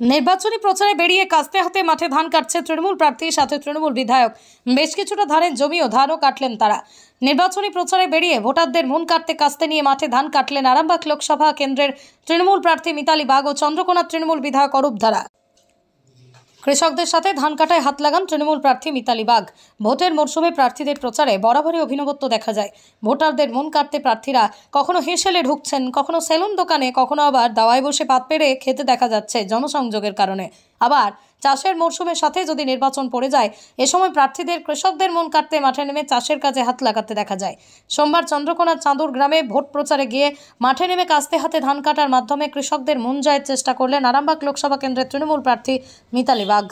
নির্বাচনী প্রচারে বেরিয়ে কাস্তে হাতে মাঠে ধান কাটছে তৃণমূল প্রার্থীর সাথে তৃণমূল বিধায়ক। বেশ কিছুটা ধানের জমিও ধানও কাটলেন তারা। নির্বাচনী প্রচারে বেরিয়ে ভোটারদের মন কাটতে কাস্তে নিয়ে মাঠে ধান কাটলেন আরামবাগ লোকসভা কেন্দ্রের তৃণমূল প্রার্থী মিতালি বাগ ও চন্দ্রকোনা তৃণমূল বিধায়ক অরূপ ধারা। কৃষকদের সাথে ধান কাটায় হাত লাগান তৃণমূল প্রার্থী মিতালি বাগ। ভোটের মরশুমে প্রার্থীদের প্রচারে বরাবরই অভিনবত্ব দেখা যায়। ভোটারদের মন কাটতে প্রার্থীরা কখনো হেসেলে ঢুকছেন, কখনো সেলুন দোকানে, কখনো আবার দাওয়ায় বসে পাত পেরে খেতে দেখা যাচ্ছে জনসংযোগের কারণে। আবার চাষের মরশুমের সাথে যদি নির্বাচন পড়ে যায়, এ সময় প্রার্থীদের কৃষকদের মন কাটতে মাঠে নেমে চাষের কাজে হাত লাগাতে দেখা যায়। সোমবার চন্দ্রকোনার চাঁদুর গ্রামে ভোট প্রচারে গিয়ে মাঠে নেমে কাস্তে হাতে ধান কাটার মাধ্যমে কৃষকদের মন জয়ের চেষ্টা করলেন আরামবাগ লোকসভা কেন্দ্রের তৃণমূল প্রার্থী মিতালি বাগ।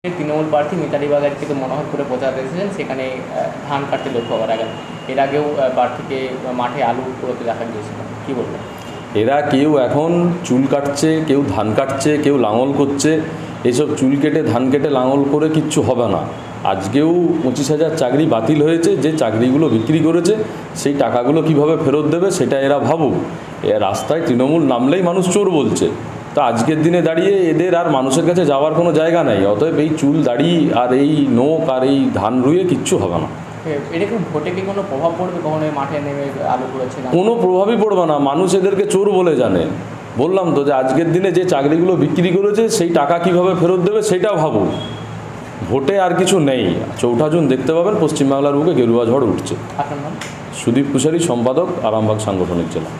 তৃণমূল প্রার্থী মিতালি বাগের কিন্তু মনোহরপুরে প্রচার এসেছেন, সেখানে ধান কাটতে লক্ষ্য করা গেল। এর আগেও প্রার্থীকে মাঠে আলু কুড়োতে দেখা গিয়েছিল, কি বলবেন? এরা কেউ এখন চুল কাটছে, কেউ ধান কাটছে, কেউ লাঙল করছে। এসব চুল কেটে ধান কেটে লাঙল করে কিচ্ছু হবে না। আজকেও 25,000 চাকরি বাতিল হয়েছে। যে চাকরিগুলো বিক্রি করেছে সেই টাকাগুলো কিভাবে ফেরত দেবে সেটা এরা ভাবুক। রাস্তায় তৃণমূল নামলেই মানুষ চোর বলছে। তো আজকের দিনে দাঁড়িয়ে এদের আর মানুষের কাছে যাওয়ার কোনো জায়গা নেই। অতএব এই চুল দাড়ি আর এই নোক আর এই ধান রুয়ে কিচ্ছু হবে না। এটা কি ভোটে কি কোনো প্রভাব পড়বে? কখনো মাঠে নেমে আলু করেছে না? কোনো প্রভাবই পড়বে না। মানুষ এদেরকে চোর বলে জানে। বললাম তো যে আজকের দিনে যে চাকরিগুলো বিক্রি করেছে সেই টাকা কিভাবে ফেরত দেবে সেটাও ভাবুক। ভোটে আর কিছু নেই। 4 জুন দেখতে পাবেন পশ্চিমবাংলার বুকে গেরুয়া ঝড় উঠছে। আপনার নাম? সুদীপ কুশারি, সম্পাদক, আরামবাগ সাংগঠনিক জেলা।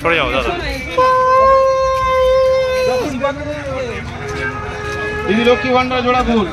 সরে যাও দাদা। দিদি লক্ষ্মী ভান্ডার জোড়া ফুল।